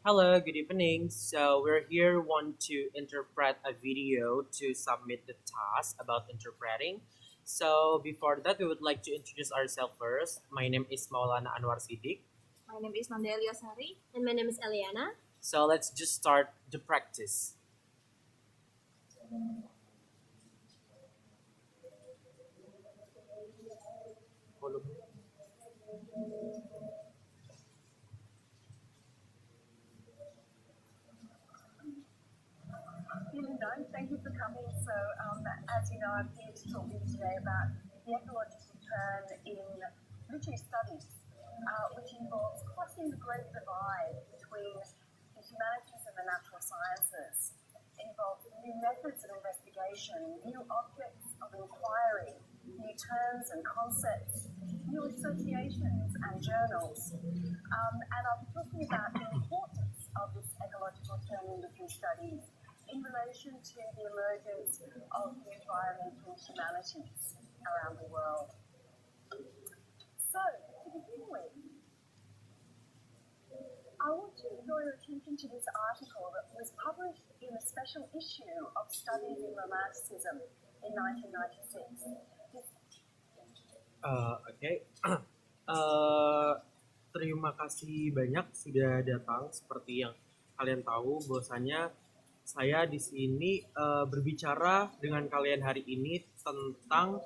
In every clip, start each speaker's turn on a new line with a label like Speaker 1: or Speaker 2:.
Speaker 1: Hello, good evening. So we're here want to interpret a video to submit the task about interpreting. So before that, we would like to introduce ourselves first. My name is Maulana Anwar Siddiq.
Speaker 2: My name is Nandelia Sari.
Speaker 3: And my name is Eliana.
Speaker 1: So let's just start the practice.
Speaker 4: Thank you for coming. As you know, I'm here to talk to you today about the ecological turn in literary studies, which involves crossing the great divide between the humanities and the natural sciences. It involves new methods of investigation, new objects of inquiry, new terms and concepts, new associations and journals. And I'll be talking about the importance of this ecological turn in literary studies in relation to the emergence of the environmental humanities around the world. So, to begin with, I want to draw your attention to this article that was published in a special issue of Studies in Romanticism in 1996.
Speaker 1: Oke. Terima kasih banyak sudah datang. Seperti yang kalian tahu, bahwasanya saya di sini berbicara dengan kalian hari ini tentang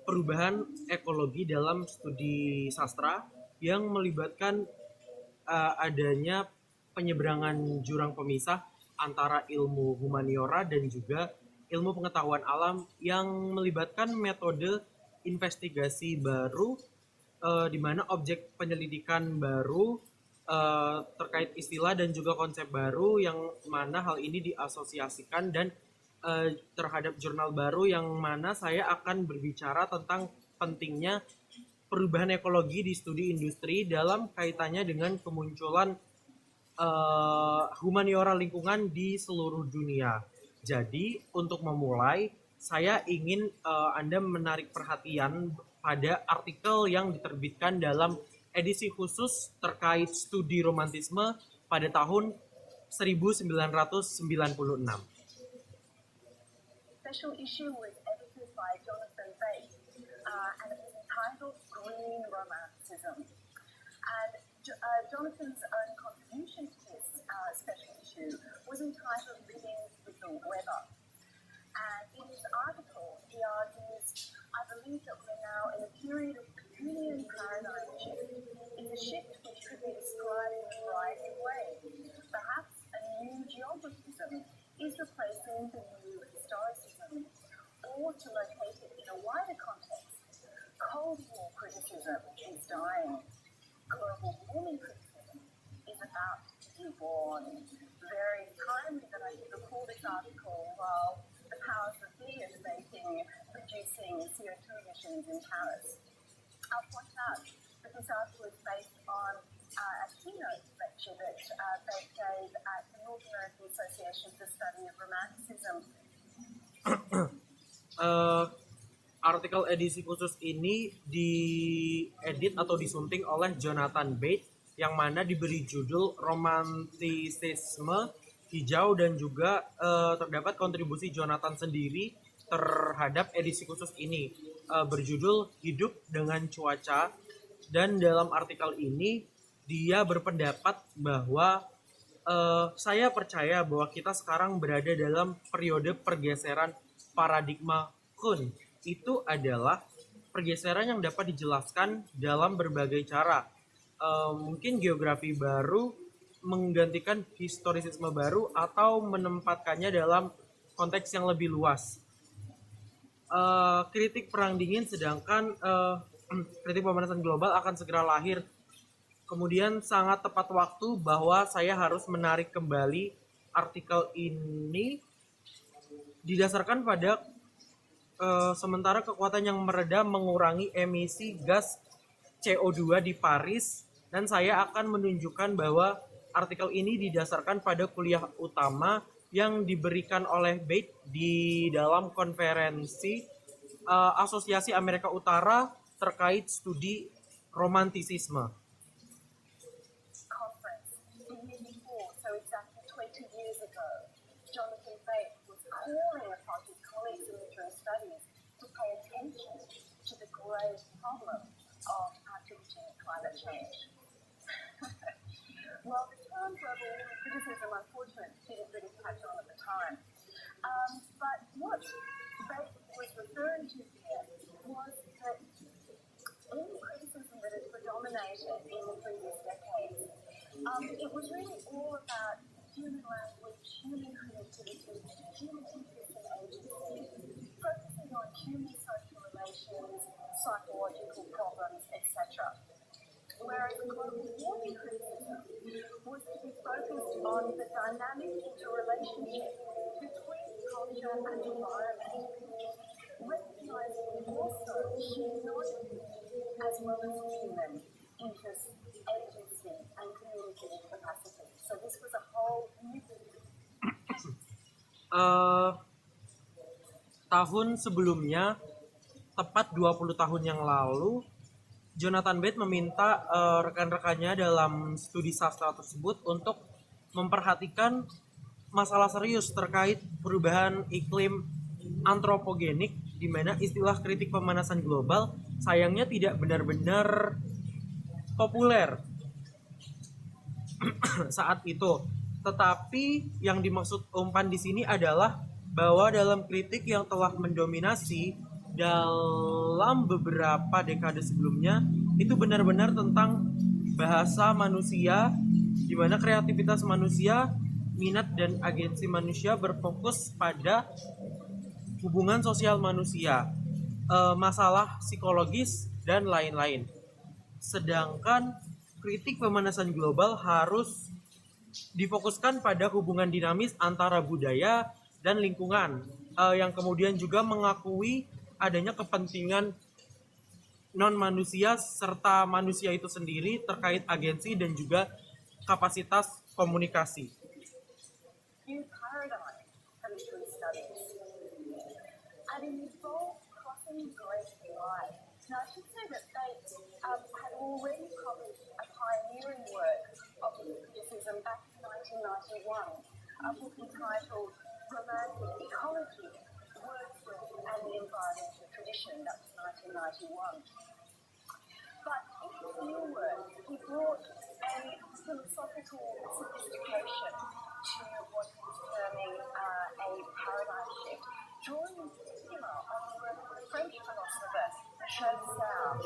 Speaker 1: perubahan ekologi dalam studi sastra yang melibatkan adanya penyeberangan jurang pemisah antara ilmu humaniora dan juga ilmu pengetahuan alam yang melibatkan metode investigasi baru di mana objek penyelidikan baru terkait istilah dan juga konsep baru yang mana hal ini diasosiasikan dan terhadap jurnal baru yang mana saya akan berbicara tentang pentingnya perubahan ekologi di studi industri dalam kaitannya dengan kemunculan humaniora lingkungan di seluruh dunia. Jadi untuk memulai, saya ingin Anda menarik perhatian pada artikel yang diterbitkan dalam edisi khusus terkait studi romantisme pada tahun 1996.
Speaker 4: Special issue was edited by Jonathan Bate, and it was entitled Green Romanticism. And Jonathan's own contribution to this special issue was entitled Living with the Weather. And in his article, he argues, I believe that we're now in a period of Pygmalion paradigm shift. It's a shift which could be described in a variety of ways. Perhaps a new geographism is replacing the new historicism, or to locate it in a wider context, Cold War criticism is dying. Global warming criticism is about to be born. Very timely that I could recall this article while the powers that be are debating reducing CO2 emissions in Paris. I'll point out that this article is based on a keynote lecture that they gave at the North American Association for the Study of Romanticism.
Speaker 1: Artikel edisi khusus ini diedit atau disunting oleh Jonathan Bate yang mana diberi judul Romantisisme Hijau dan juga terdapat kontribusi Jonathan sendiri terhadap edisi khusus ini berjudul Hidup dengan Cuaca. Dan dalam artikel ini dia berpendapat bahwa saya percaya bahwa kita sekarang berada dalam periode pergeseran paradigma Kuhn. Itu adalah pergeseran yang dapat dijelaskan dalam berbagai cara. Mungkin geografi baru menggantikan historisisme baru atau menempatkannya dalam konteks yang lebih luas. Kritik perang dingin sedangkan kritik pemanasan global akan segera lahir. Kemudian sangat tepat waktu bahwa saya harus menarik kembali artikel ini didasarkan pada sementara kekuatan yang meredam mengurangi emisi gas CO2 di Paris, dan saya akan menunjukkan bahwa artikel ini didasarkan pada kuliah utama yang diberikan oleh Bate di dalam konferensi Asosiasi Amerika Utara terkait studi romantisisme.
Speaker 4: Conference in 1984 calling upon his colleagues in literary studies to pay attention to the grave problem of contributing climate change. Well, the term global warming criticism, unfortunately, didn't really catch on at the time. But what Bate was referring to here was that in the criticism that has predominated in the previous decades, it was really all about human language, human creativity, human interest and agency, focusing on human social relations, psychological problems, etc. Whereas the global warming criticism was to be focused on the dynamic interrelationship between culture and environment, recognizing also human as well as human interest, agency, and communicative capacity. So this was a whole new
Speaker 1: Eh, tahun sebelumnya, tepat 20 tahun yang lalu, Jonathan Bate meminta rekan-rekannya dalam studi sastra tersebut untuk memperhatikan masalah serius terkait perubahan iklim antropogenik, di mana istilah kritik pemanasan global sayangnya tidak benar-benar populer saat itu. Tetapi yang dimaksud umpan di sini adalah bahwa dalam kritik yang telah mendominasi dalam beberapa dekade sebelumnya, itu benar-benar tentang bahasa manusia, di mana kreativitas manusia, minat dan agensi manusia berfokus pada hubungan sosial manusia, masalah psikologis dan lain-lain. Sedangkan kritik pemanasan global harus difokuskan pada hubungan dinamis antara budaya dan lingkungan, yang kemudian juga mengakui adanya kepentingan non-manusia serta manusia itu sendiri terkait agensi dan juga kapasitas komunikasi.
Speaker 4: new paradigm for literary studies. And it involved crossing great divide. Now, I should say that Bates had already published a pioneering work of criticism back in 1991, a book entitled Romantic Ecology, Wordsworth and the Environmental Tradition. That was 1991. But in his new work, he brought a philosophical sophistication to what he was terming a paradigm shift, drawing in particular on the work of the French philosopher Chaucer,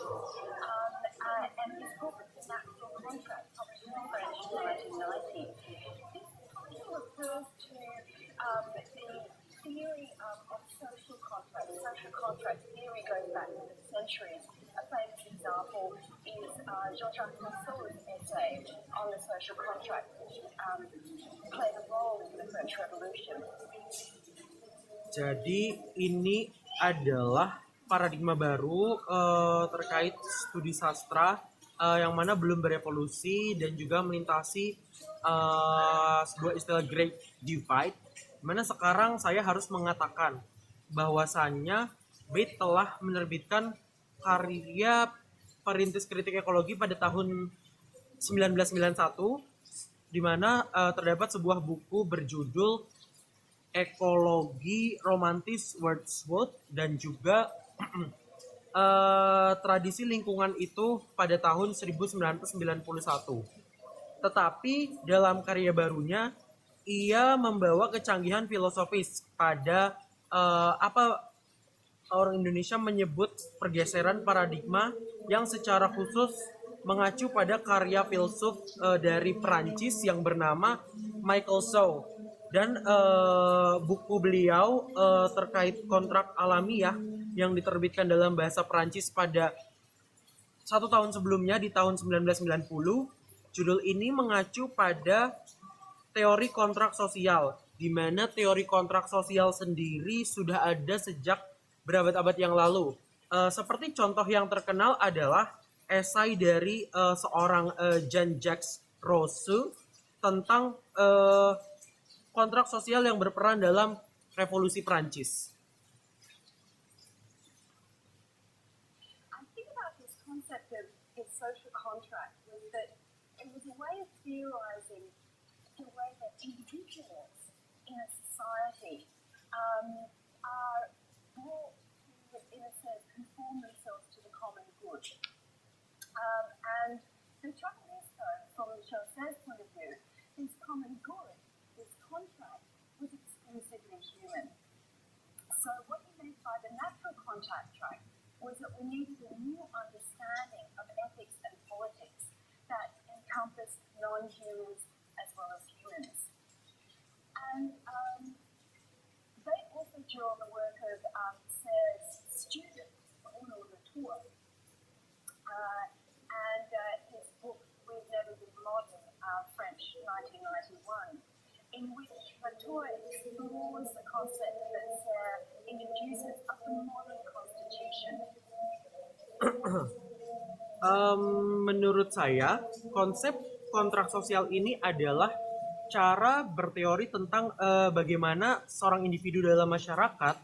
Speaker 4: and his book The Natural Contract, published in French in 1990. This title refers to the theory of social contract. Social contract theory goes back centuries. A famous example is Jean-Jacques Rousseau's essay on the social contract, which played a role in the French Revolution.
Speaker 1: Jadi ini adalah paradigma baru terkait studi sastra yang mana belum berevolusi dan juga melintasi sebuah istilah Great Divide, mana sekarang saya harus mengatakan bahwasannya Bate telah menerbitkan karya perintis kritik ekologi pada tahun 1991, di mana terdapat sebuah buku berjudul Ekologi Romantis Wordsworth dan juga tradisi lingkungan itu pada tahun 1991. Tetapi dalam karya barunya ia membawa kecanggihan filosofis pada apa orang Indonesia menyebut pergeseran paradigma, yang secara khusus mengacu pada karya filsuf dari Prancis yang bernama Michael Sou. Dan buku beliau terkait kontrak alamiah yang diterbitkan dalam bahasa Prancis pada 1 tahun sebelumnya di tahun 1990. Judul ini mengacu pada teori kontrak sosial, di mana teori kontrak sosial sendiri sudah ada sejak berabad-abad yang lalu. Seperti contoh yang terkenal adalah esai dari seorang Jean-Jacques Rousseau tentang kontrak sosial yang berperan dalam revolusi Prancis.
Speaker 4: I think about this concept of social contract was that it was a way of theorizing the way that individuals in a society are brought to, in a sense, conform themselves to the common good. And the trouble is, though, from Michelle Serres' point of view, this common good, this contract, was exclusively human. So what he meant by the natural contact track was that we needed a new understanding of ethics and politics that encompassed non-humans as well as humans. And they also drew on the work of Serres' student, Bruno Latour, and his book, We've Never Been Modern, French, 1991, in which Latour explores the concept that Serres introduces of the modern constitution.
Speaker 1: Menurut saya, konsep kontrak sosial ini adalah cara berteori tentang bagaimana seorang individu dalam masyarakat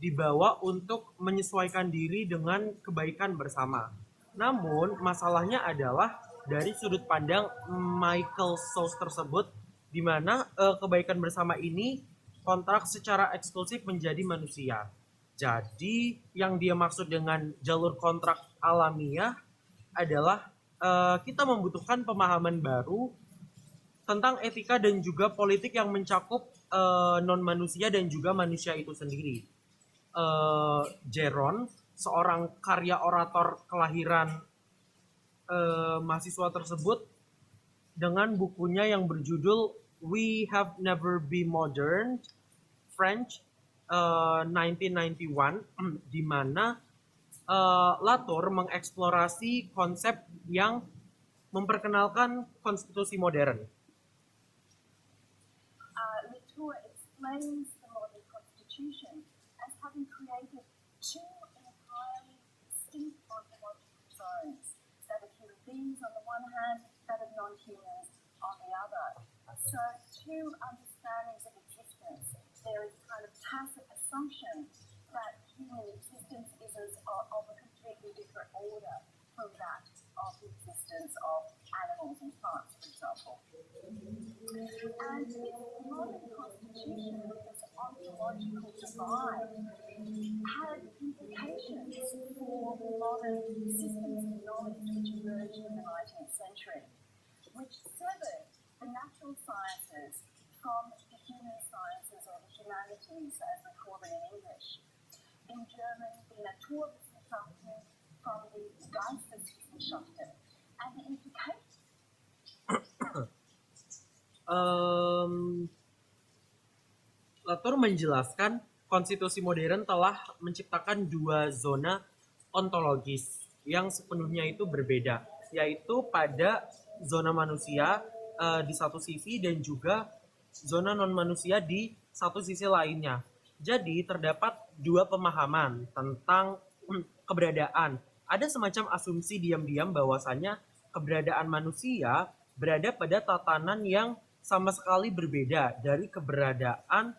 Speaker 1: dibawa untuk menyesuaikan diri dengan kebaikan bersama. Namun, masalahnya adalah dari sudut pandang Michael Sauce tersebut, di mana kebaikan bersama ini kontrak secara eksklusif menjadi manusia. Jadi, yang dia maksud dengan jalur kontrak alamiah adalah kita membutuhkan pemahaman baru tentang etika dan juga politik yang mencakup non-manusia dan juga manusia itu sendiri. Jeron, seorang karya orator kelahiran mahasiswa tersebut, dengan bukunya yang berjudul We Have Never Been Modern, French, 1991, di mana Latour mengeksplorasi konsep yang memperkenalkan konstitusi modern.
Speaker 4: Latour explains the modern constitution as having created two entirely distinct ontological zones, that of human beings on the one hand, that of non-humans on the other. So two understandings of existence. There is a kind of tacit assumption that human existence is of a completely different order from that of the existence of animals and plants, for example. And this modern constitution, with this ontological divide, had implications for modern systems of knowledge which emerged in the 19th century, which severed the natural sciences from the human sciences, or the humanities as we call them in English. In German, the Naturwissenschaften from the Geisteswissenschaften. And the implications.
Speaker 1: Latour menjelaskan konstitusi modern telah menciptakan dua zona ontologis yang sepenuhnya itu berbeda, yaitu pada zona manusia di satu sisi dan juga zona non-manusia di satu sisi lainnya. Jadi terdapat dua pemahaman tentang keberadaan. Ada semacam asumsi diam-diam bahwasannya keberadaan manusia berada pada tatanan yang sama sekali berbeda dari keberadaan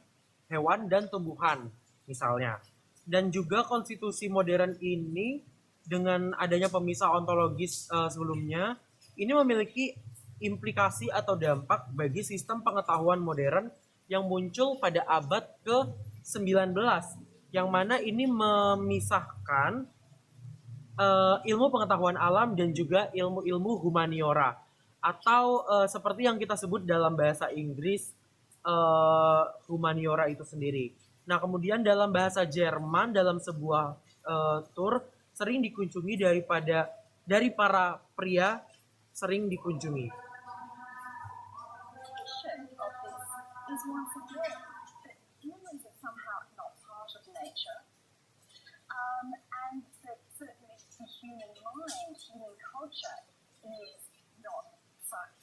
Speaker 1: hewan dan tumbuhan, misalnya. Dan juga konstitusi modern ini dengan adanya pemisah ontologis sebelumnya, ini memiliki implikasi atau dampak bagi sistem pengetahuan modern yang muncul pada abad ke-19, yang mana ini memisahkan ilmu pengetahuan alam dan juga ilmu-ilmu humaniora, atau seperti yang kita sebut dalam bahasa Inggris humaniora itu sendiri. Nah, kemudian dalam bahasa Jerman, dalam sebuah tour sering dikunjungi dari para pria sering dikunjungi.
Speaker 4: Is once again that humans are somehow not part of nature, and that certainly the human mind, human culture is not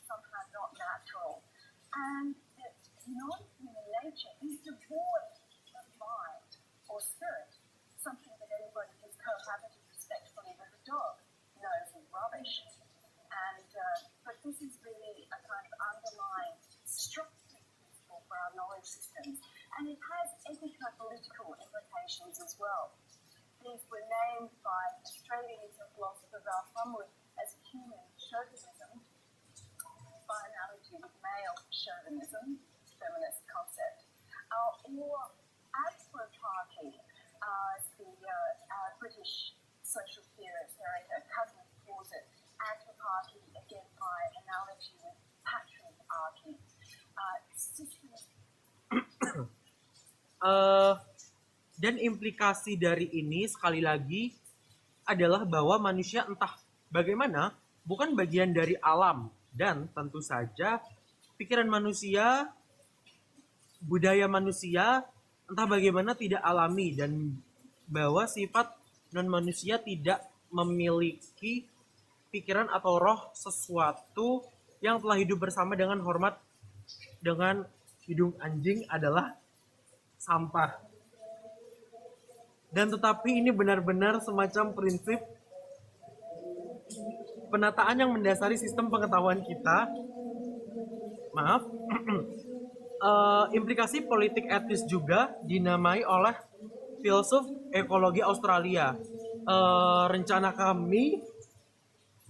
Speaker 4: somehow not natural, and that non-human nature is devoid of mind or spirit, something that anybody who's cohabited respectfully with a dog knows is rubbish. And but this is really a kind of underlying structure for our knowledge systems, and it has ethico-political implications as well. These were named by Australian philosopher Ralph Humwood as human chauvinism, by analogy with male chauvinism, feminist concept, or patriarchy. As the British social theorist Erica Cousins calls it, anthroparchy, again by analogy with patriarchy. Systems
Speaker 1: Dan implikasi dari ini sekali lagi adalah bahwa manusia entah bagaimana bukan bagian dari alam, dan tentu saja pikiran manusia, budaya manusia entah bagaimana tidak alami, dan bahwa sifat non manusia tidak memiliki pikiran atau roh sesuatu yang telah hidup bersama dengan hormat dengan hidung anjing adalah sampah. Dan tetapi ini benar-benar semacam prinsip penataan yang mendasari sistem pengetahuan kita. Maaf. Implikasi politik etis juga dinamai oleh filsuf ekologi Australia. Rencana kami,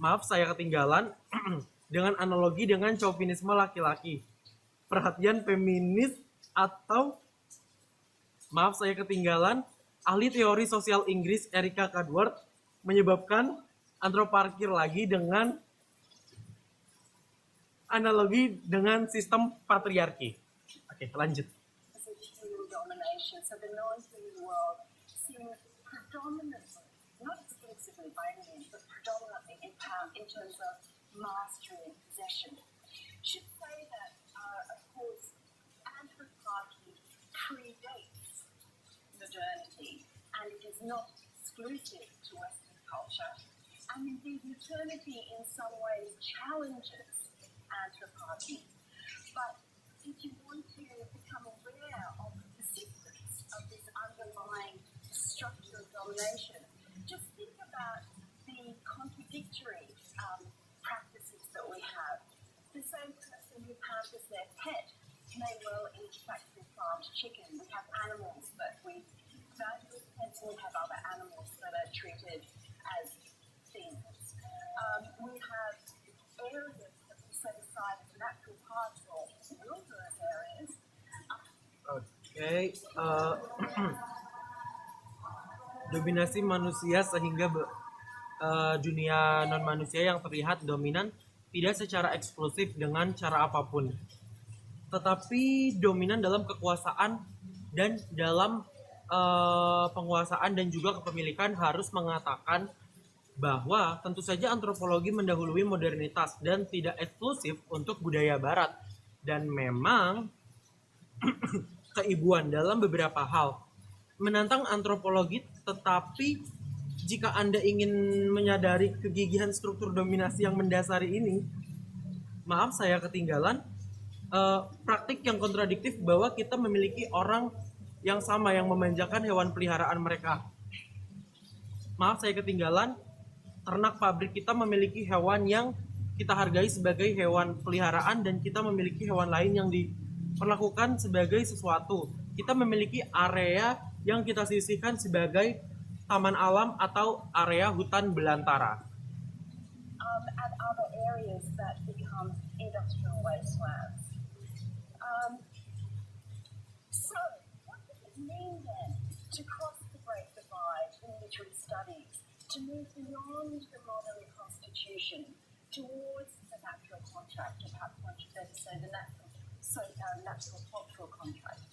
Speaker 1: maaf saya ketinggalan, dengan analogi dengan chauvinisme laki-laki. Perhatian feminis atau, maaf saya ketinggalan, ahli teori sosial Inggris Erica Cadworth menyebabkan antroparki lagi dengan analogi dengan sistem patriarki. Oke, lanjut.
Speaker 4: as a human domination. So the non-human world seems predominantly, not exclusively by any means, but predominantly in power in terms of mastery and possession. Should say that, of course, anthroparchy predates modernity, and it is not exclusive to Western culture. And indeed, modernity in some ways challenges anthroparchy. But if you want to become aware of the persistence of this underlying structure of domination, just think about the contradictory practices that we have. The same person who pampers their pet may well eat factory farmed chicken. We have animals that we value as pets, and we have other animals that are treated as things. We have areas that we set aside as natural parks or wilderness areas.
Speaker 1: Oke, dominasi manusia sehingga dunia non manusia yang terlihat dominan tidak secara eksklusif dengan cara apapun, tetapi dominan dalam kekuasaan dan dalam penguasaan dan juga kepemilikan harus mengatakan bahwa tentu saja antropologi mendahului modernitas dan tidak eksklusif untuk budaya barat, dan memang keibuan dalam beberapa hal menantang antropologi. Tetapi jika Anda ingin menyadari kegigihan struktur dominasi yang mendasari ini, maaf saya ketinggalan praktik yang kontradiktif bahwa kita memiliki orang yang sama yang memanjakan hewan peliharaan mereka. Maaf saya ketinggalan, ternak pabrik kita memiliki hewan yang kita hargai sebagai hewan peliharaan, dan kita memiliki hewan lain yang diperlakukan sebagai sesuatu. Kita memiliki area yang kita sisihkan sebagai taman alam atau area hutan belantara.
Speaker 4: And other areas that become industrial wastelands. So, what does it mean then to cross the Great Divide in literary studies, to move beyond the modern constitution towards the natural contract, or perhaps one should better say the natural cultural contract?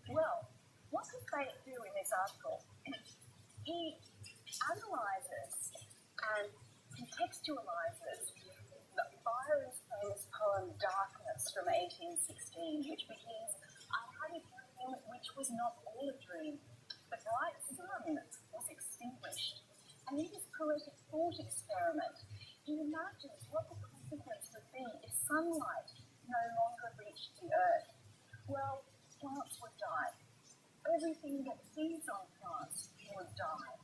Speaker 4: Well, what does Bate do in this article? He analyses and contextualizes Byron's famous poem Darkness from 1816, which begins, I had a dream which was not all a dream. The bright sun was extinguished. And in this poetic thought experiment, he imagines what the consequence would be if sunlight no longer reached the earth. Well, plants would die. Everything that feeds on plants would die.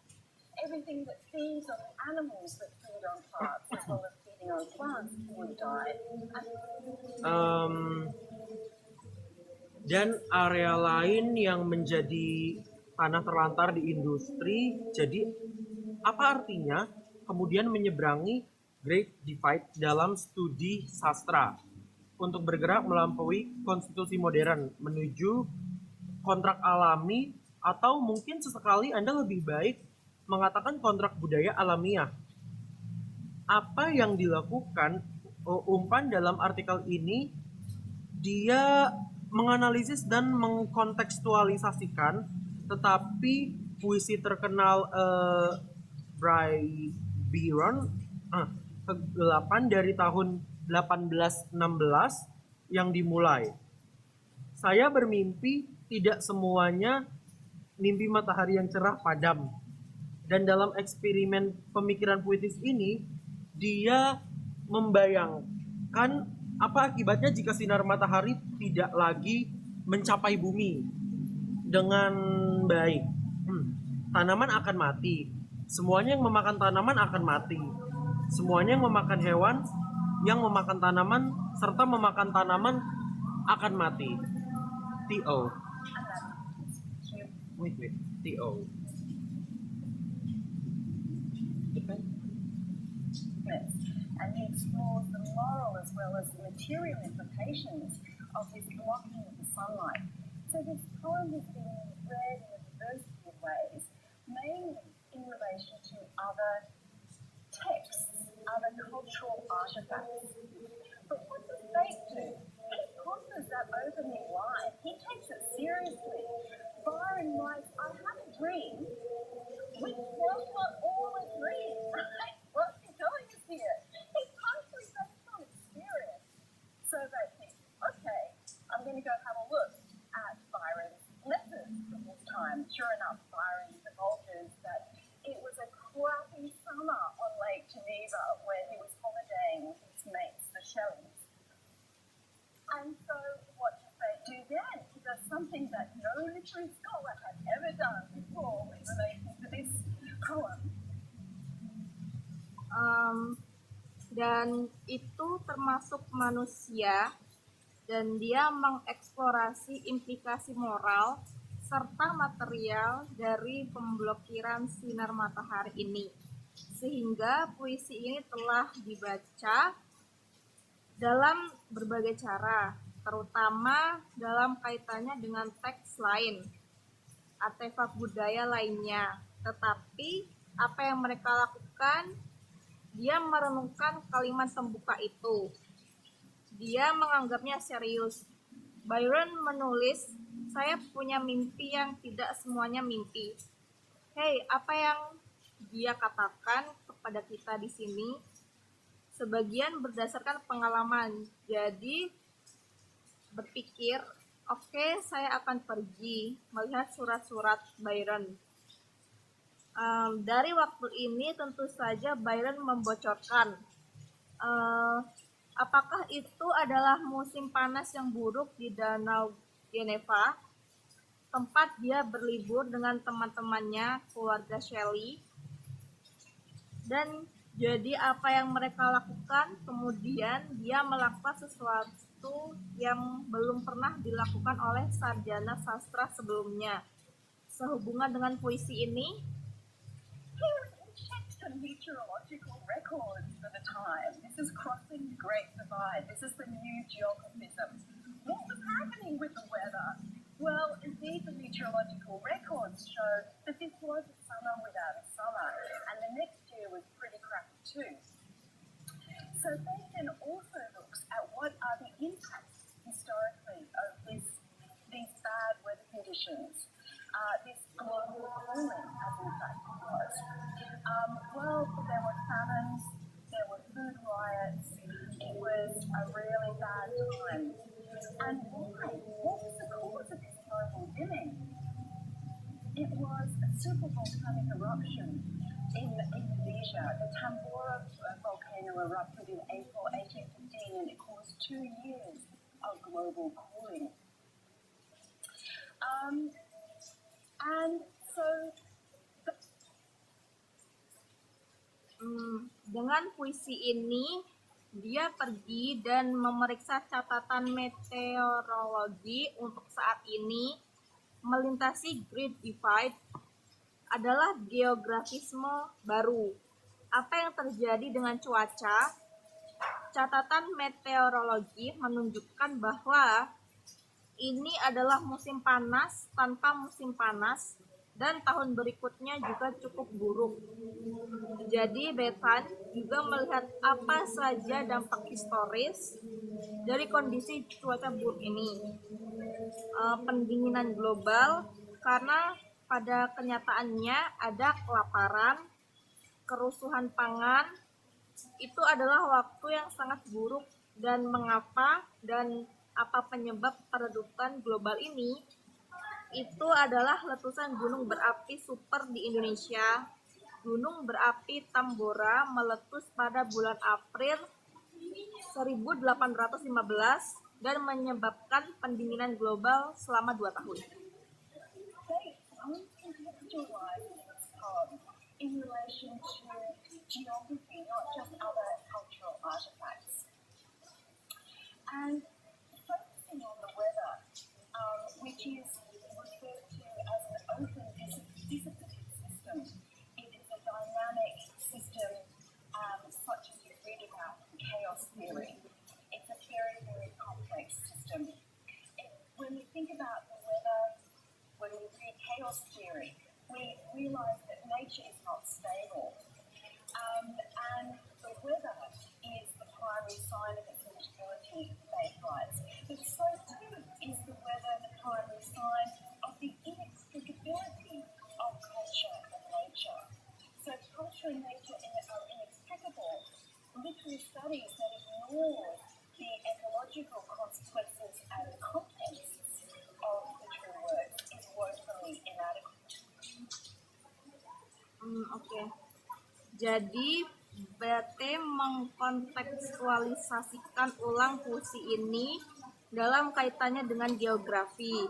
Speaker 4: Everything that feeds on animals that feed on plants, as well as feeding on plants, would die.
Speaker 1: Dan area lain yang menjadi tanah terlantar di industri. Jadi apa artinya kemudian menyeberangi Great Divide dalam studi sastra untuk bergerak melampaui konstitusi modern menuju kontrak alami Atau mungkin sesekali Anda lebih baik mengatakan kontrak budaya alamiah. Apa yang dilakukan umpan dalam artikel ini, dia menganalisis dan mengkontekstualisasikan, tetapi puisi terkenal Bry Byron ke-8 dari tahun 1816 yang dimulai. Saya bermimpi, tidak semuanya mimpi matahari yang cerah padam. Dan dalam eksperimen pemikiran puitis ini, dia membayangkan apa akibatnya jika sinar matahari tidak lagi mencapai bumi dengan baik. Tanaman akan mati. Semuanya yang memakan tanaman akan mati. Semuanya yang memakan hewan, yang memakan tanaman, serta memakan tanaman akan mati. T.O. Wait. T.O.
Speaker 4: And he explores the moral as well as the material implications of this blocking of the sunlight. So this poem has been read in a diversity of ways, mainly in relation to other texts, other cultural artifacts. But what does Fate do? He ponders that opening line. He takes it seriously. Byron writes, I had a dream, which was not all a dream, right? What's he telling us here? It's partially based on experience. So they think, okay, I'm going to go have a look at Byron's letters from this time. Sure enough, Byron divulges that it was a crappy summer on Lake Geneva where he was holidaying with his mates, the Shelleys. And so what does they do then? He does something that no literary scholar had ever done before in relation to this poem.
Speaker 2: Dan itu termasuk manusia, dan dia mengeksplorasi implikasi moral serta material dari pemblokiran sinar matahari ini, sehingga puisi ini telah dibaca dalam berbagai cara, terutama dalam kaitannya dengan teks lain, artefak budaya lainnya. Tetapi apa yang mereka lakukan, dia merenungkan kalimat pembuka itu. Dia menganggapnya serius. Byron menulis, saya punya mimpi yang tidak semuanya mimpi. Hei, apa yang dia katakan kepada kita di sini? Sebagian berdasarkan pengalaman. Jadi berpikir, oke, saya akan pergi melihat surat-surat Byron. Dari waktu ini tentu saja Byron membocorkan apakah itu adalah musim panas yang buruk di Danau Geneva, tempat dia berlibur dengan teman-temannya, keluarga Shelley. Dan jadi apa yang mereka lakukan, kemudian dia melakukan sesuatu yang belum pernah dilakukan oleh sarjana sastra sebelumnya. Sehubungan dengan puisi ini,
Speaker 4: he checked the meteorological records for the time. This is crossing the Great Divide. This is the new geographism. What was happening with the weather? Well, indeed, the meteorological records show that this was a summer without a summer, and the next year was pretty crappy too. So Faith then also looks at what are the impacts historically of these bad weather conditions. This global cooling, as in fact it was. Well, there were famines, there were food riots, it was a really bad time. And why? What was the cause of this global dimming? It was a super volcanic eruption in Indonesia. The Tambora volcano erupted in April 1815 and it caused 2 years of global cooling. And so
Speaker 2: dengan puisi ini dia pergi dan memeriksa catatan meteorologi untuk saat ini. Melintasi Great Divide adalah geografisme baru. Apa yang terjadi dengan cuaca? Catatan meteorologi menunjukkan bahwa ini adalah musim panas tanpa musim panas, dan tahun berikutnya juga cukup buruk. Jadi Bethan juga melihat apa saja dampak historis dari kondisi cuaca buruk ini. Pendinginan global, karena pada kenyataannya ada kelaparan, kerusuhan pangan, itu adalah waktu yang sangat buruk. Dan mengapa dan apa penyebab peredupan global ini? Itu adalah letusan gunung berapi super di Indonesia. Gunung berapi Tambora meletus pada bulan April 1815 dan menyebabkan pendinginan global selama 2 tahun.
Speaker 4: They contextualize this poem in relation to geography, not just other cultural artifacts. And focusing on the weather, which is referred to as an open dissipative system, it is a dynamic system such as you read about in chaos theory. It's a very, very complex system. When we think about the weather, when we read chaos theory, we realize that nature is not stable. And the weather is the primary sign of its instability, faith writes. But so too is the weather the primary sign of the inextricability of culture and nature. So culture and nature are inextricable. Literary studies that ignore the ecological consequences and contexts of literary works is woefully inadequate.
Speaker 2: Oke. Jadi BT mengkontekstualisasikan ulang puisi ini dalam kaitannya dengan geografi,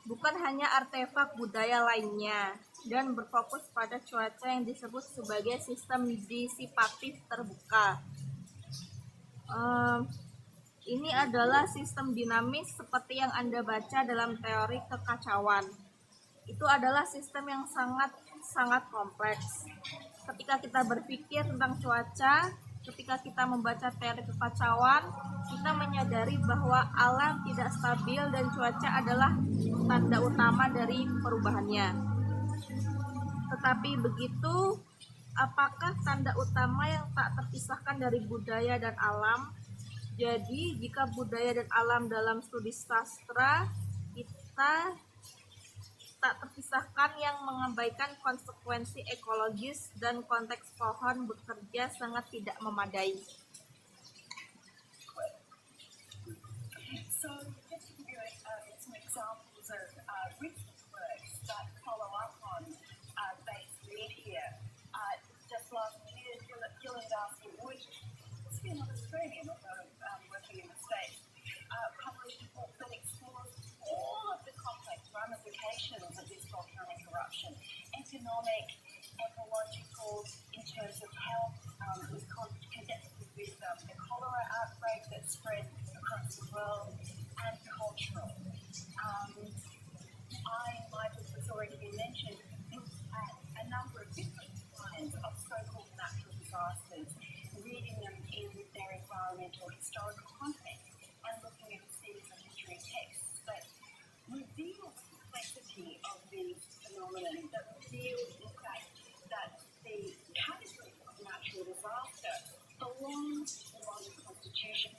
Speaker 2: bukan hanya artefak budaya lainnya, dan berfokus pada cuaca yang disebut sebagai sistem disipatif terbuka. Ini adalah sistem dinamis seperti yang Anda baca dalam teori kekacauan. Itu adalah sistem yang sangat kompleks. Ketika kita berpikir tentang cuaca, ketika kita membaca teori kekacauan, kita menyadari bahwa alam tidak stabil dan cuaca adalah tanda utama dari perubahannya. Tetapi begitu, apakah tanda utama yang tak terpisahkan dari budaya dan alam? Jadi, jika budaya dan alam dalam studi sastra, kita tak terpisahkan yang mengabaikan konsekuensi ekologis dan konteks pohon bekerja sangat tidak memadai.
Speaker 4: So, just to give you some examples of recent works that follow up on Bates' read here. Just last year, Gillian Darcy Wood, still an Australian, although working in the States, published a book that explores all of the complex ramifications of this volcanic eruption, economic, ecological, in terms of health, it was connected with the cholera outbreak that spread across the world, and cultural. My book has already been mentioned, looked at a number of different kinds of so-called natural disasters, reading them in their environmental historical context, and looking at a series of literary texts that reveal the complexity of these phenomena, that reveal, in fact, that the category of natural disaster belongs to the modern constitution.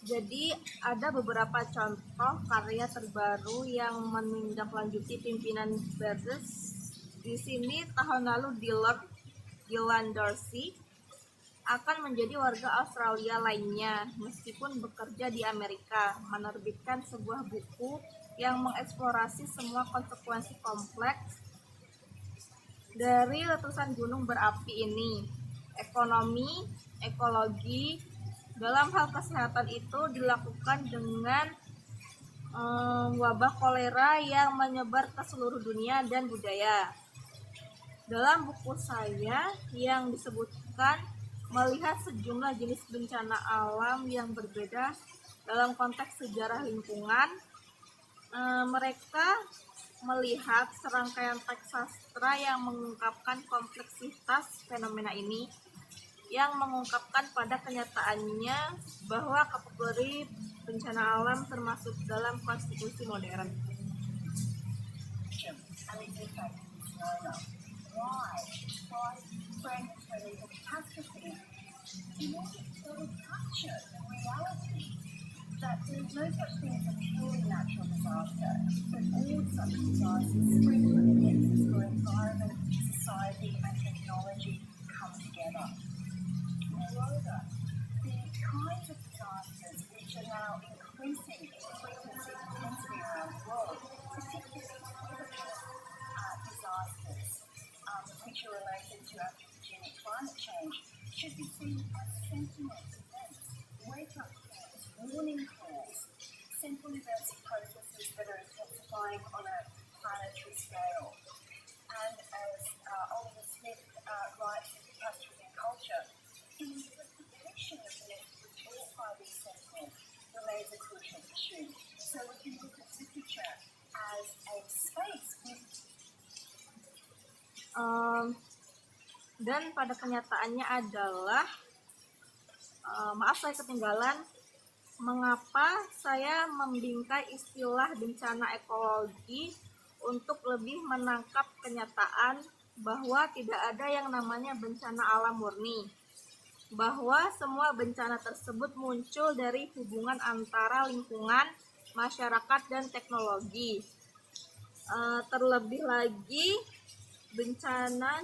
Speaker 2: Jadi ada beberapa contoh karya terbaru yang menindaklanjuti pimpinan Bates. Di sini tahun lalu Gillian Darcy akan menjadi warga Australia lainnya meskipun bekerja di Amerika, menerbitkan sebuah buku yang mengeksplorasi semua konsekuensi kompleks dari letusan gunung berapi ini. Ekonomi, ekologi, dalam hal kesehatan itu dilakukan dengan wabah kolera yang menyebar ke seluruh dunia dan budaya. Dalam buku saya yang disebutkan melihat sejumlah jenis bencana alam yang berbeda dalam konteks sejarah lingkungan, mereka melihat serangkaian teks sastra yang mengungkapkan kompleksitas fenomena ini. yang mengungkapkan pada kenyataannya bahwa kategori bencana alam termasuk dalam konstitusi modern.
Speaker 4: And it's in fact known. Why? Why frame it as a catastrophe? In order to sort of capture the reality that there is no such thing as a purely natural disaster, but all such disasters spring from the nexus where environment, society and technology come together. Moreover, the kinds of disasters which are now increasing in frequency and intensity around the world, particularly disasters which are related to anthropogenic climate change, should be seen as sentinel events, wake-up calls, warning calls, simple events and processes that are intensifying on a planetary scale. And as Oliver Smith writes in Catastrophe and Culture, the investigation of the messages brought by these sentinels remains a crucial issue. So we can look at literature as a space with
Speaker 2: dan pada kenyataannya adalah maaf saya ketinggalan mengapa saya membingkai istilah bencana ekologi untuk lebih menangkap kenyataan bahwa tidak ada yang namanya bencana alam murni, bahwa semua bencana tersebut muncul dari hubungan antara lingkungan, masyarakat, dan teknologi. Terlebih lagi bencana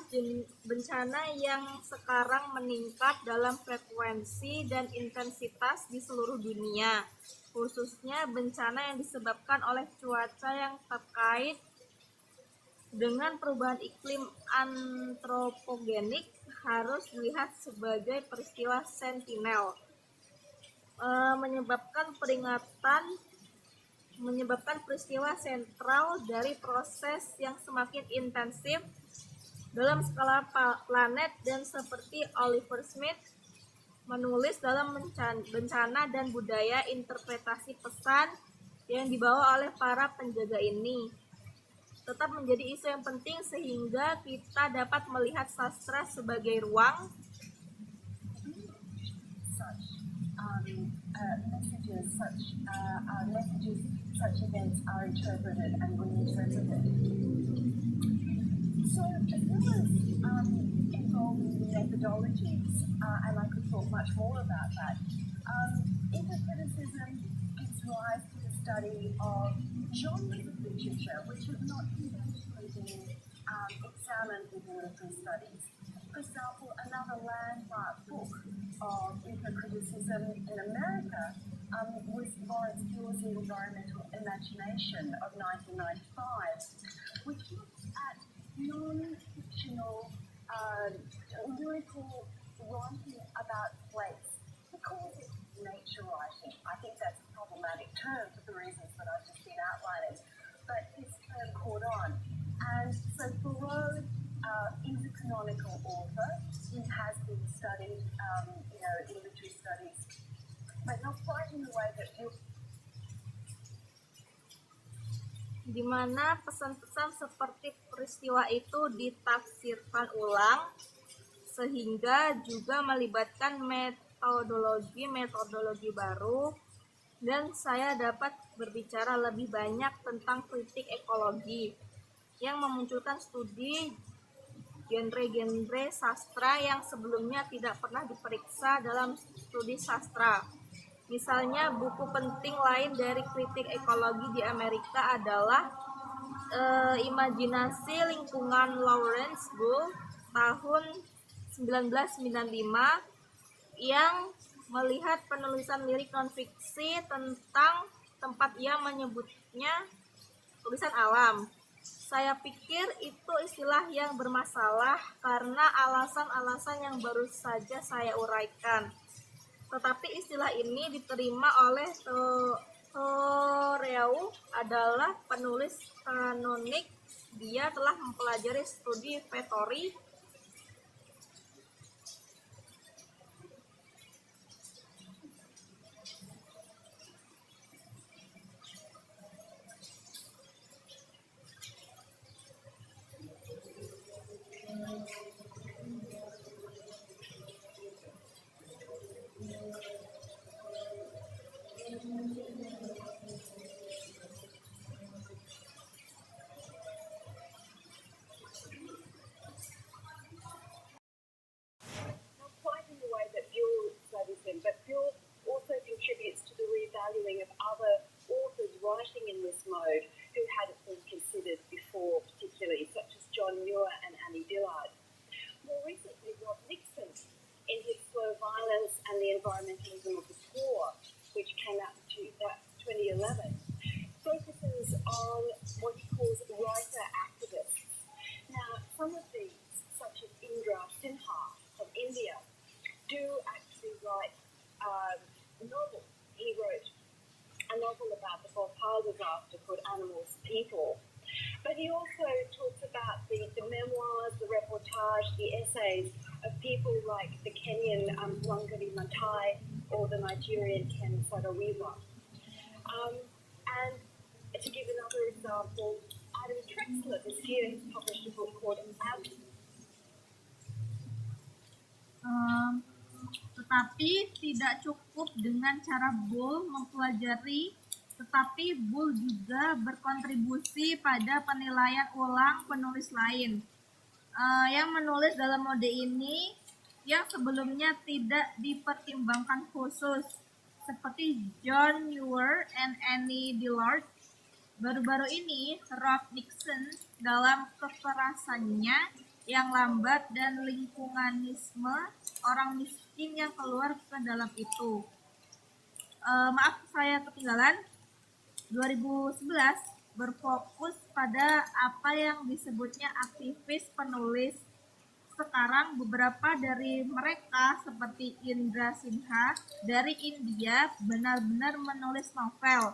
Speaker 2: yang sekarang meningkat dalam frekuensi dan intensitas di seluruh dunia, khususnya bencana yang disebabkan oleh cuaca yang terkait dengan perubahan iklim antropogenik, harus dilihat sebagai peristiwa sentinel, menyebabkan peristiwa sentral dari proses yang semakin intensif dalam skala planet, dan seperti Oliver Smith menulis dalam Bencana dan Budaya, interpretasi pesan yang dibawa oleh para penjaga ini tetap menjadi isu yang penting sehingga kita dapat melihat sastra sebagai ruang
Speaker 4: such events are interpreted and reinterpreted. So as well as involving methodologies, and I could talk much more about that, interpreticism gives rise to the study of genres of literature which have not conventionally been examined within literary studies. For example, another landmark book of intercriticism in America was Lawrence Buell's Environmental Imagination of 1995, which looks at non-fictional lyrical writing about place. He calls it nature writing. I think that's a problematic term for the reasons that I've just been outlining, but his term caught on. And so Thoreau is a canonical author. He has been studied, in literary studies, but not quite in the way that you.
Speaker 2: di mana pesan-pesan seperti peristiwa itu ditafsirkan ulang, sehingga juga melibatkan metodologi baru, dan saya dapat berbicara lebih banyak tentang kritik ekologi yang memunculkan studi genre-genre sastra yang sebelumnya tidak pernah diperiksa dalam studi sastra. Misalnya, buku penting lain dari kritik ekologi di Amerika adalah Imajinasi Lingkungan Lawrence Buell tahun 1995 yang melihat penulisan lirik non-fiksi tentang tempat ia menyebutnya tulisan alam. Saya pikir itu istilah yang bermasalah karena alasan-alasan yang baru saja saya uraikan. Tetapi istilah ini diterima oleh Thoreau adalah penulis kanonik. Dia telah mempelajari studi retori
Speaker 4: Environmentalism of the Poor, which came out in 2011, focuses on what he calls writer activists. Now, some of these, such as Indra Sinha from India, do actually write novels. He wrote a novel about the Bhopal disaster called Animals, People. But he also talks about the memoirs, the reportage, the essays of people like the Kenyan Wangari Maathai or the Nigerian Ken Saro-Wiwa. And to give another example, Adam Trexler this year has published a book called
Speaker 2: Tetapi tidak cukup dengan cara Bull mempelajari, tetapi Bull juga berkontribusi pada penilaian ulang penulis lain yang menulis dalam mode ini yang sebelumnya tidak dipertimbangkan khusus, seperti John Muir and Annie Dillard. Baru-baru ini, Rob Dixon dalam kekerasannya yang lambat dan lingkunganisme orang miskin yang keluar ke dalam itu. Maaf saya ketinggalan. 2011 berfokus pada apa yang disebutnya aktivis penulis. Sekarang beberapa dari mereka seperti Indra Sinha dari India benar-benar menulis novel.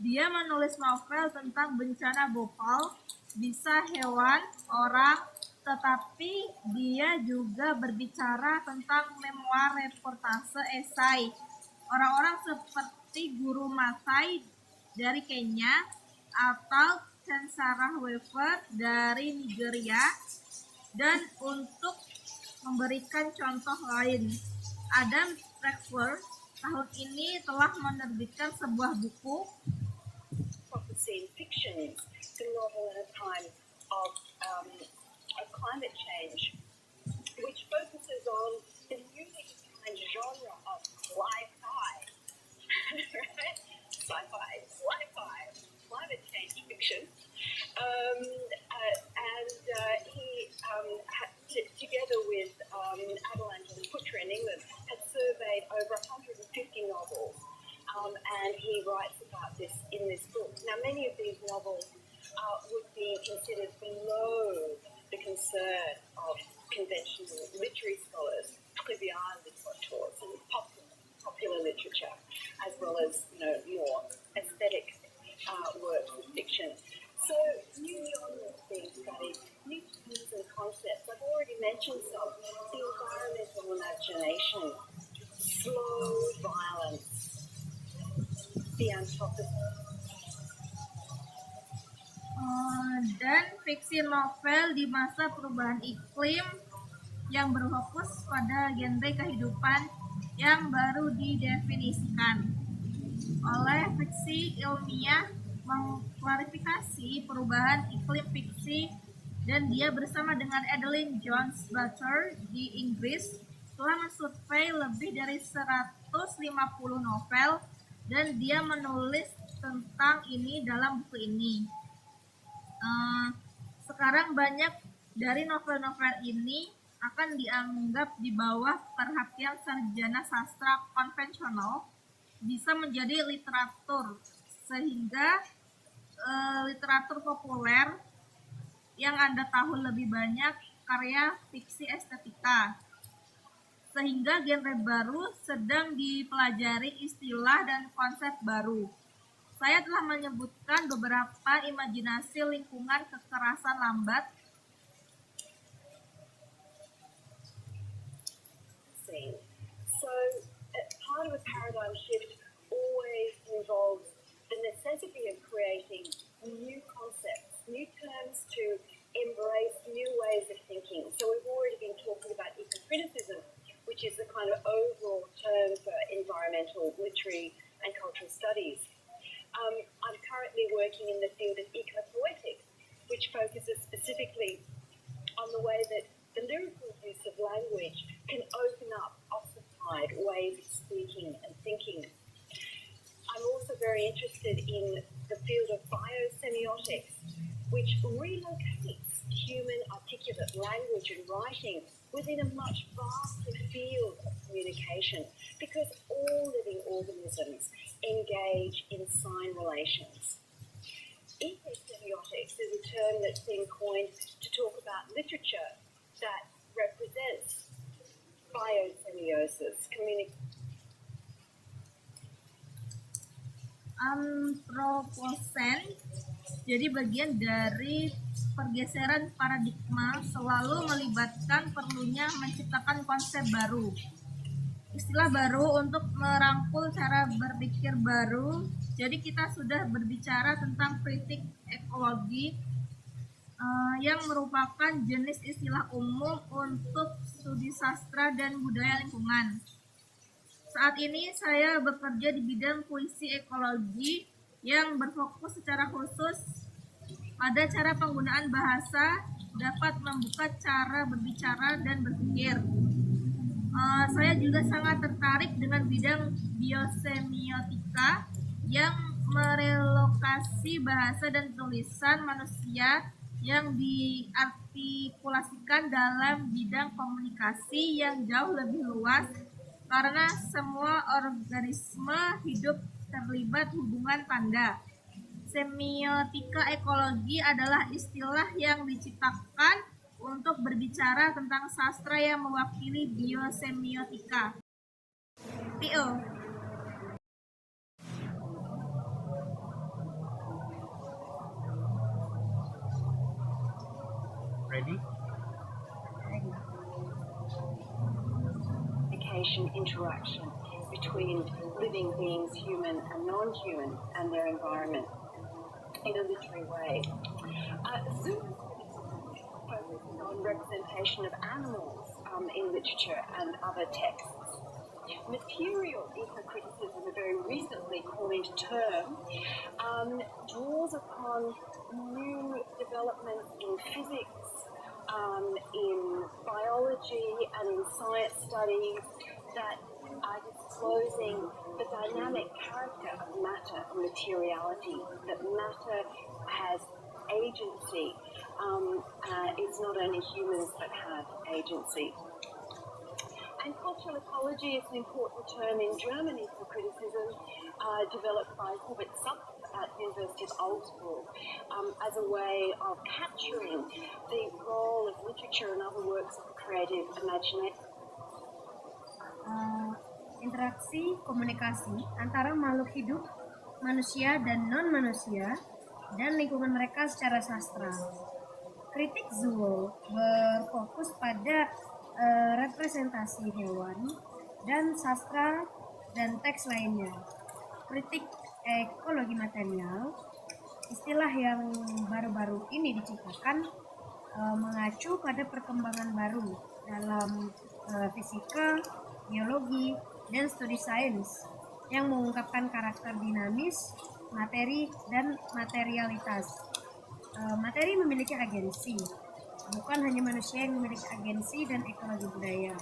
Speaker 2: Dia menulis novel tentang bencana Bhopal, bisa hewan, orang, tetapi dia juga berbicara tentang memoir, reportase, esai. Orang-orang seperti Guru Masai dari Kenya atau Chen Sarah Weaver dari Nigeria. Dan untuk memberikan contoh lain, Adam Trexler tahun ini telah menerbitkan sebuah buku
Speaker 4: prophecy fiction, the novel in a time of climate change, which focuses on the newly defined genre of sci-fi, right? Sci-fi, climate change fiction. He, together with Avalanche and Butcher in England, had surveyed over 150 novels, and he writes about this in this book. Now, many of these novels would be considered below the concern of conventional literary scholars, trivial literateurs, and popular literature, as well as more aesthetic works of fiction. So, new genres being studied, new terms and concepts. I've already mentioned some. The environmental imagination, slow violence, the anthropocene.
Speaker 2: Dan fiksi novel di masa perubahan iklim yang berfokus pada genre kehidupan yang baru didefinisikan oleh fiksi ilmiah mengklarifikasi perubahan iklim fiksi, dan dia bersama dengan Adeline Jones Butler di Inggris telah mensurvei lebih dari 150 novel, dan dia menulis tentang ini dalam buku ini. Sekarang banyak dari novel-novel ini akan dianggap di bawah perhatian sarjana sastra konvensional bisa menjadi literatur, sehingga literatur populer yang Anda tahu lebih banyak karya fiksi estetika, sehingga genre baru sedang dipelajari istilah dan konsep baru. Saya telah menyebutkan beberapa imajinasi lingkungan kekerasan lambat.
Speaker 4: So, part of a paradigm shift always involves the necessity of creating new concepts, new terms to embrace new ways of thinking. So we've already been talking about eco-criticism, which is the kind of overall term for environmental, literary and cultural studies. I'm currently working in the field of eco-poetics, which focuses specifically on the way that the lyrical use of language can open up ossified ways of speaking and thinking. I'm also very interested in the field of biosemiotics, which relocates human articulate language and writing within a much vaster field of communication, because engage in sign relations. Ecosemiotics is a term that's been coined to talk about literature that represents biosemiosis,
Speaker 2: Antroposen jadi bagian dari pergeseran paradigma, selalu melibatkan perlunya menciptakan konsep baru, istilah baru untuk merangkul cara berpikir baru. Jadi kita sudah berbicara tentang kritik ekologi, yang merupakan jenis istilah umum untuk studi sastra dan budaya lingkungan. Saat ini saya bekerja di bidang puisi ekologi yang berfokus secara khusus pada cara penggunaan bahasa dapat membuka cara berbicara dan berpikir. Saya juga sangat tertarik dengan bidang biosemiotika yang merelokasi bahasa dan tulisan manusia yang diartikulasikan dalam bidang komunikasi yang jauh lebih luas, karena semua organisme hidup terlibat hubungan tanda. Semiotika ekologi adalah istilah yang diciptakan untuk berbicara tentang sastra yang mewakili biosemiotika. PO.
Speaker 1: Ready?
Speaker 4: Interaction between living beings, human and non-human, and their environment in a literary way. Zoom focuses on representation of animals in literature and other texts. Material eco-criticism, a very recently coined term, draws upon new developments in physics, in biology and in science studies that are disclosing the dynamic character of matter and materiality, that matter has agency. It's not only humans that have agency. And cultural ecology is an important term in Germany for criticism, developed by Hubert Zupf at the University of Augsburg, as a way of capturing the role of literature and other works of creative imagination.
Speaker 3: Interaksi komunikasi antara makhluk hidup, manusia dan non-manusia, dan lingkungan mereka secara sastra. Kritik Zuo berfokus pada representasi hewan dan sastra dan teks lainnya. Kritik ekologi material, istilah yang baru-baru ini diciptakan, mengacu pada perkembangan baru dalam fisika, biologi, dan studi sains yang mengungkapkan karakter dinamis, materi, dan materialitas. Materi memiliki agensi, bukan hanya manusia yang memiliki agensi dan ekologi budaya.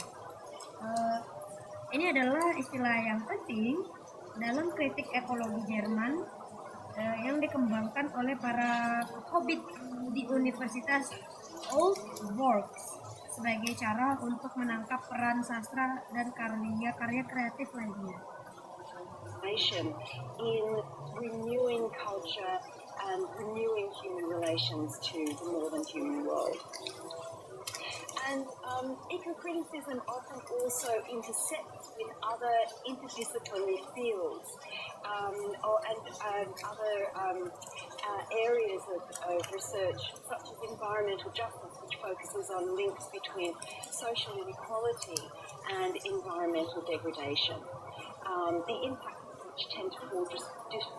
Speaker 3: Ini adalah istilah yang penting dalam kritik ekologi Jerman yang dikembangkan oleh para hobbit di Universitas Aalborg sebagai cara untuk menangkap peran sastra dan karya kreatif lainnya.
Speaker 4: In renewing culture and renewing human relations to the more than human world. And eco-criticism often also intersects with other interdisciplinary fields and other areas of research, such as environmental justice, which focuses on links between social inequality and environmental degradation. The impact of which tend to fall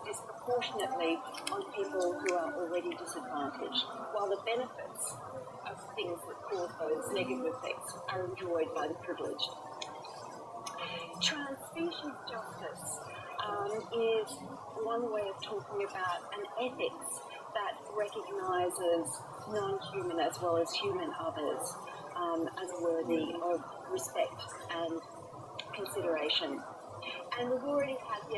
Speaker 4: disproportionately on people who are already disadvantaged, while the benefits of things that cause those negative effects are enjoyed by the privileged. Trans-species justice is one way of talking about an ethics that recognises non-human as well as human others as worthy of respect and consideration. And we've already had the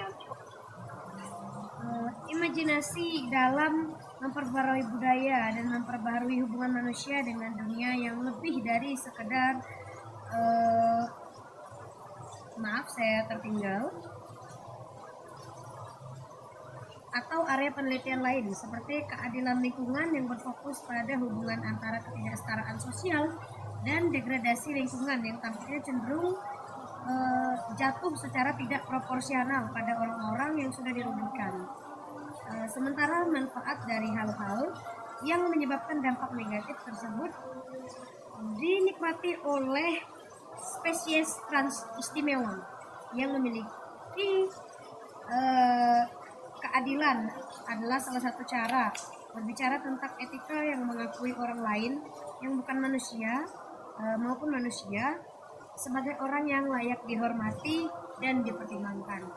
Speaker 3: imajinasi dalam memperbarui budaya dan memperbarui hubungan manusia dengan dunia yang lebih dari sekedar maaf saya tertinggal. atau area penelitian lain seperti keadilan lingkungan yang berfokus pada hubungan antara ketidaksetaraan sosial dan degradasi lingkungan yang tampaknya cenderung jatuh secara tidak proporsional pada orang-orang yang sudah dirugikan. Sementara manfaat dari hal-hal yang menyebabkan dampak negatif tersebut dinikmati oleh spesies trans istimewa yang memiliki keadilan adalah salah satu cara berbicara tentang etika yang mengakui orang lain yang bukan manusia maupun manusia sebagai orang yang layak dihormati dan dipertimbangkan.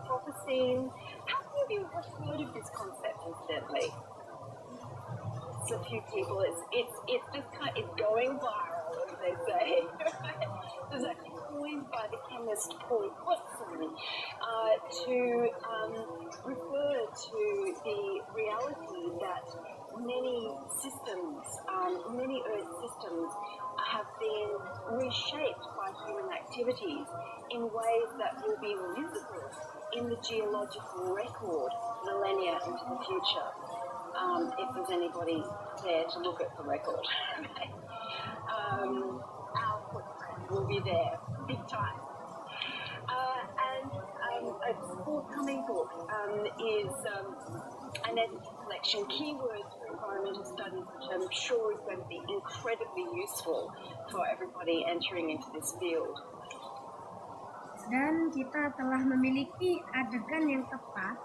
Speaker 4: Focusing, how many of you have heard of this concept incidentally? It's a few people. It's just it's going viral, as they say. It was actually coined by the chemist Paul Watson to refer to the reality that many systems, many Earth systems, have been reshaped by human activities in ways that will be visible in the geological record millennia into the future. If there's anybody there to look at the record, our footprint will be there, big time. And a forthcoming book is an edited collection, Keywords for Environmental Studies, which I'm sure is going to be incredibly useful for everybody entering into this field.
Speaker 3: Dan kita telah memiliki adegan yang tepat.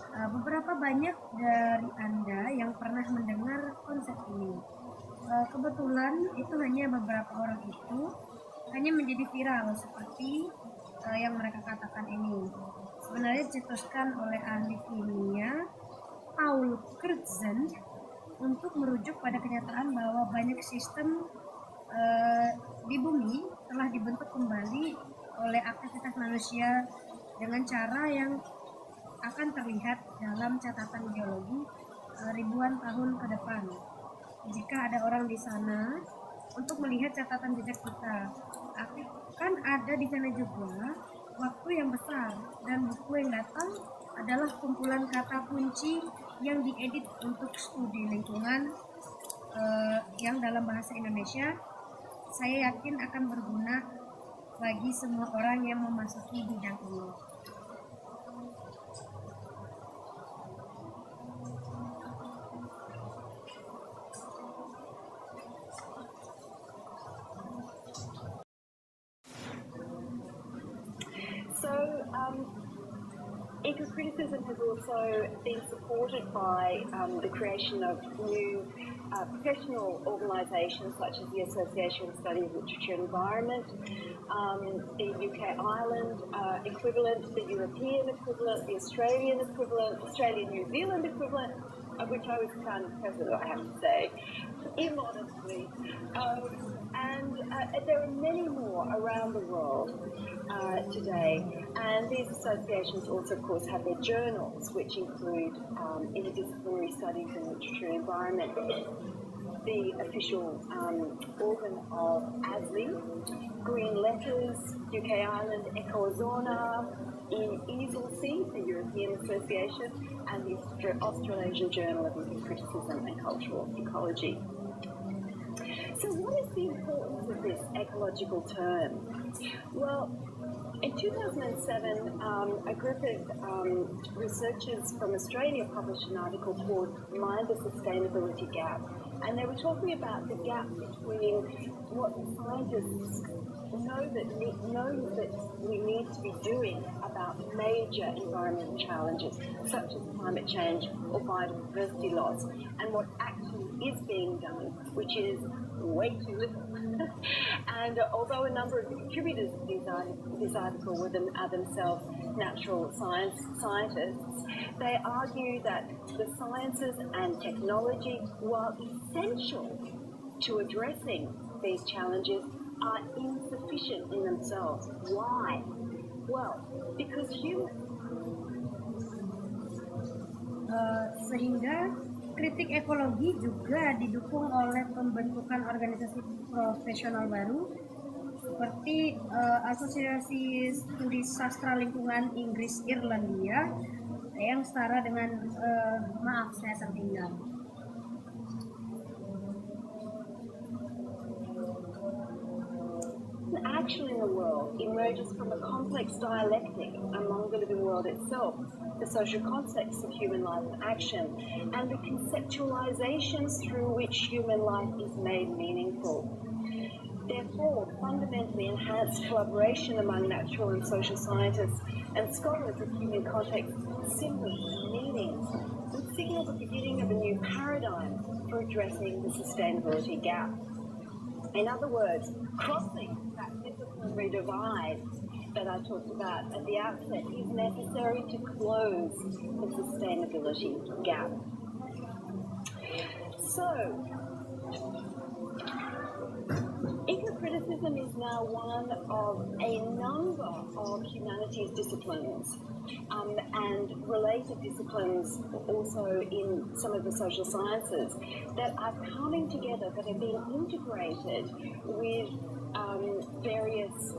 Speaker 3: Beberapa banyak dari Anda yang pernah mendengar konsep ini. Kebetulan itu hanya beberapa orang itu hanya menjadi viral seperti yang mereka katakan ini. Sebenarnya dicetuskan oleh ahli kimia Paul Crutzen untuk merujuk pada kenyataan bahwa banyak sistem di bumi telah dibentuk kembali oleh aktivitas manusia dengan cara yang akan terlihat dalam catatan geologi ribuan tahun ke depan. Jika ada orang di sana untuk melihat catatan jejak kita, akan ada di sana juga waktu yang besar, dan buku yang datang adalah kumpulan kata kunci yang diedit untuk studi lingkungan yang dalam bahasa Indonesia saya yakin akan berguna bagi semua orang yang memasuki bidang ini.
Speaker 4: So, eco-criticism has also been supported by the creation of new professional organisations such as the Association of Study of Literature and Environment, the UK Ireland equivalent, the European equivalent, the Australian equivalent, Australian-New Zealand equivalent, of which I was found president, I have to say, immodestly. And there are many more around the world today, and these associations also, of course, have their journals, which include interdisciplinary studies in literature and environment. The official organ of ASLI, Green Letters, UK Ireland, Ecozona, in EASLC, the European Association, and the Australasian Journal of Eco-Criticism and Cultural Ecology. So what is the importance of this ecological term? Well, in 2007, a group of researchers from Australia published an article called Mind the Sustainability Gap. And they were talking about the gap between what scientists know that we need to be doing about major environmental challenges, such as climate change or biodiversity loss, and what actually is being done, which is way too little. And although a number of the contributors to this article are themselves natural scientists, they argue that the sciences and technology, while essential to addressing these challenges, are insufficient in themselves. Why? Well, because
Speaker 3: Sehingga kritik ekologi juga didukung oleh pembentukan organisasi profesional baru seperti Asosiasi Studi Sastra Lingkungan Inggris Irlandia yang setara dengan maaf saya tertinggal.
Speaker 4: Action in the world emerges from a complex dialectic among the living world itself, the social context of human life and action, and the conceptualizations through which human life is made meaningful. Therefore, fundamentally enhanced collaboration among natural and social scientists and scholars of human context, symbols and meanings would signal the beginning of a new paradigm for addressing the sustainability gap. In other words, crossing that disciplinary divide that I talked about at the outset is necessary to close the sustainability gap. So, eco-criticism is now one of a number of humanities disciplines and related disciplines also in some of the social sciences that are coming together, that are being integrated with various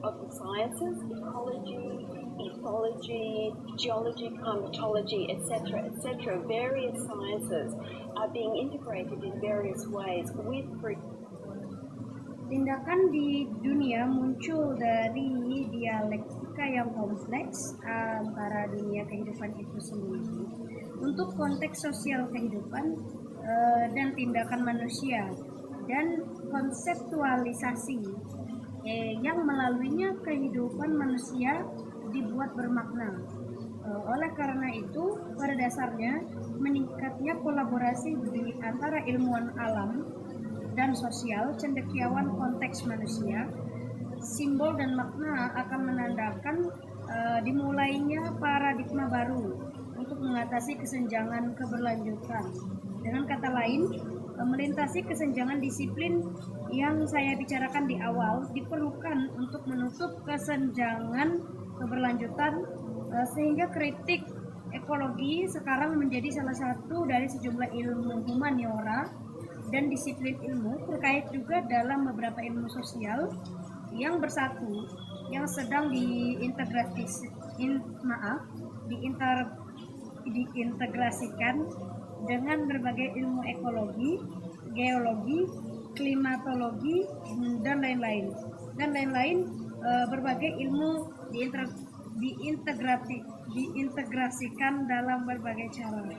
Speaker 4: of the sciences, ecology, ethology, geology, climatology, etc. Various sciences are being integrated in various ways with
Speaker 3: Tindakan di dunia muncul dari dialektika yang kompleks antara dunia kehidupan itu sendiri untuk konteks sosial kehidupan dan tindakan manusia, dan konseptualisasi yang melaluinya kehidupan manusia dibuat bermakna. Oleh karena itu, pada dasarnya meningkatnya kolaborasi di antara ilmuwan alam dan sosial cendekiawan konteks manusia, simbol dan makna akan menandakan dimulainya paradigma baru untuk mengatasi kesenjangan keberlanjutan. Dengan kata lain, melintasi kesenjangan disiplin yang saya bicarakan di awal diperlukan untuk menutup kesenjangan keberlanjutan, sehingga kritik ekologi sekarang menjadi salah satu dari sejumlah ilmu humaniora dan disiplin ilmu terkait juga dalam beberapa ilmu sosial yang bersatu, yang sedang diintegrasikan dengan berbagai ilmu ekologi, geologi, klimatologi, dan lain-lain. Berbagai ilmu diintegrasikan dalam berbagai cara.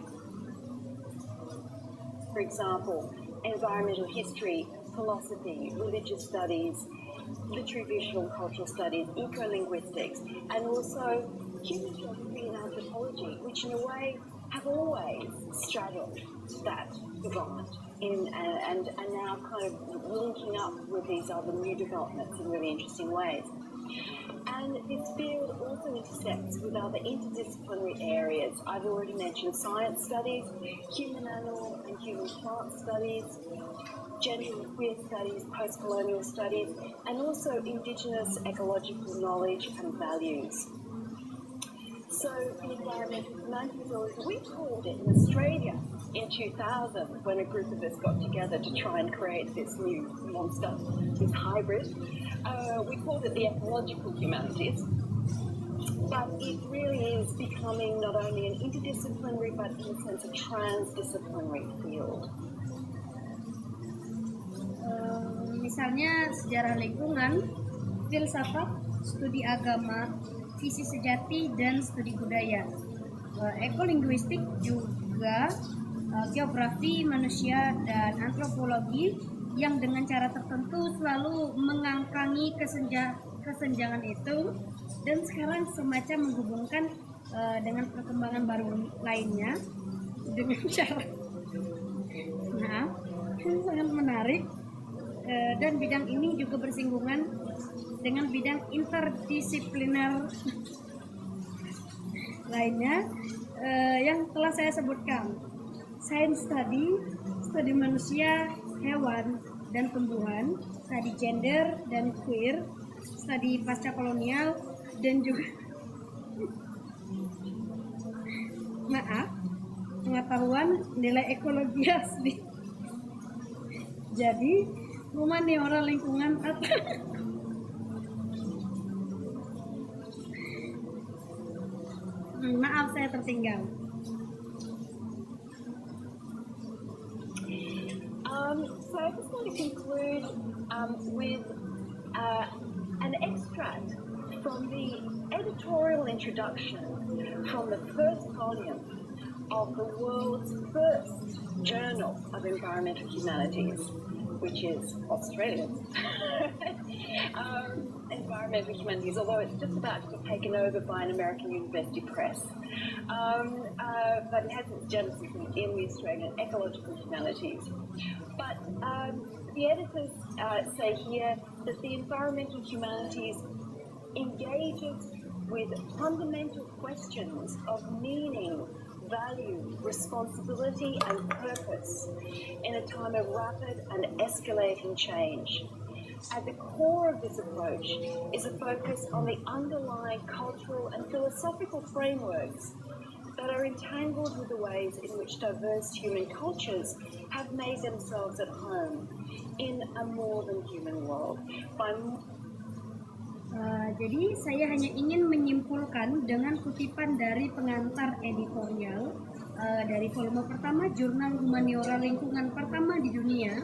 Speaker 4: For example, environmental history, philosophy, religious studies, literary, visual, and cultural studies, eco-linguistics, and also human geography and anthropology, which in a way have always straddled that divide and are now kind of linking up with these other new developments in really interesting ways. And this field also intersects with other interdisciplinary areas. I've already mentioned science studies, human animal and human plant studies, gender and queer studies, post-colonial studies, and also indigenous ecological knowledge and values. So the environmental humanities, or as we called it in Australia in 2000, when a group of us got together to try and create this new monster, this hybrid, we called it the ecological humanities. But it really is becoming not only an interdisciplinary, but in a sense a transdisciplinary field.
Speaker 3: Misalnya sejarah lingkungan, filsafat, studi agama, visi sejati, dan studi budaya. Ekolinguistik juga geografi manusia dan antropologi yang dengan cara tertentu selalu mengangkangi kesenjangan itu, dan sekarang semacam menghubungkan dengan perkembangan baru lainnya dengan cara sangat menarik, dan bidang ini juga bersinggungan dengan bidang interdisipliner lainnya yang telah saya sebutkan. Science study, studi manusia, hewan dan tumbuhan, studi gender dan queer, studi pasca kolonial, dan juga pengetahuan nilai ekologi asli. Jadi humaniora lingkungan atau maaf saya Anda tertinggal.
Speaker 4: So I just want to conclude with an extract from the editorial introduction from the first volume of the world's first journal of environmental humanities, which is Australian. Environmental humanities, although it's just about to be taken over by an American university press. But it has its genesis in the Australian ecological humanities. But the editors say here that the environmental humanities engages with fundamental questions of meaning, value, responsibility, and purpose in a time of rapid and escalating change. At the core of this approach is a focus on the underlying cultural and philosophical frameworks that are entangled with the ways in which diverse human cultures have made themselves at home in a more than human world.
Speaker 3: Jadi saya hanya ingin menyimpulkan dengan kutipan dari pengantar editorial dari volume pertama jurnal humaniora lingkungan pertama di dunia,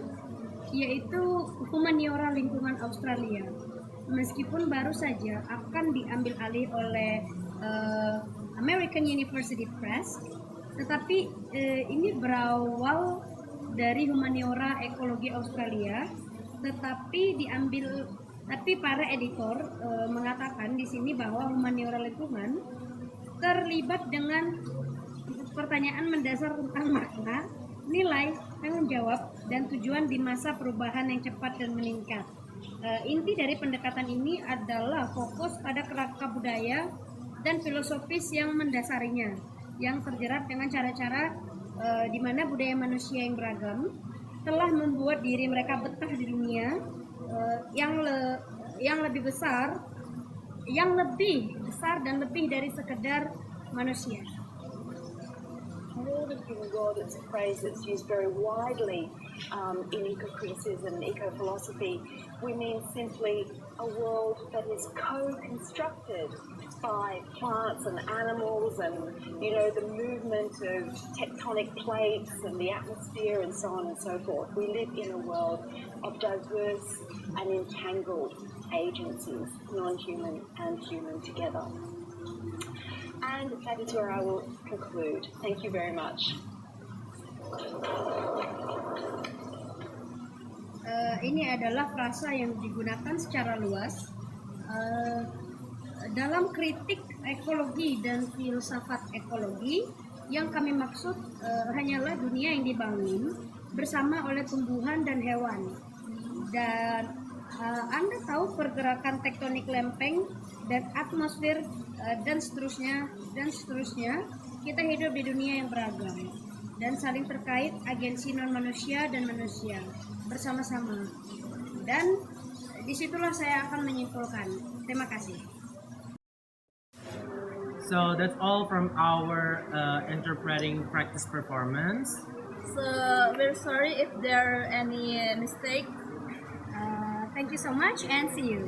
Speaker 3: yaitu Humaniora Lingkungan Australia. Meskipun baru saja akan diambil alih oleh American University Press, tetapi ini berawal dari Humaniora Ekologi Australia, tapi para editor mengatakan di sini bahwa humaniora lingkungan terlibat dengan pertanyaan mendasar tentang makna, nilai, tanggung jawab, dan tujuan di masa perubahan yang cepat dan meningkat. Inti dari pendekatan ini adalah fokus pada kerangka budaya dan filosofis yang mendasarinya, yang terjerat dengan cara-cara di mana budaya manusia yang beragam telah membuat diri mereka betah di dunia yang lebih besar dan lebih dari sekedar manusia.
Speaker 4: More than human world, it's a phrase that's used very widely in eco-criticism and eco-philosophy. We mean simply a world that is co-constructed by plants and animals and, the movement of tectonic plates and the atmosphere and so on and so forth. We live in a world of diverse and entangled agencies, non-human and human together. And that is where I will conclude. Thank you very much.
Speaker 3: Ini adalah frasa yang digunakan secara luas dalam kritik ekologi dan filsafat ekologi. Yang kami maksud hanyalah dunia yang dibangun bersama oleh tumbuhan dan hewan. Dan Anda tahu pergerakan tektonik lempeng dan atmosfer dan seterusnya. Kita hidup di dunia yang beragam dan saling terkait agensi non manusia dan manusia bersama-sama. Dan disitulah saya akan menyimpulkan. Terima kasih.
Speaker 1: So that's all from our interpreting practice performance.
Speaker 2: So we're sorry if there are any mistake.
Speaker 3: Thank you so much and see you.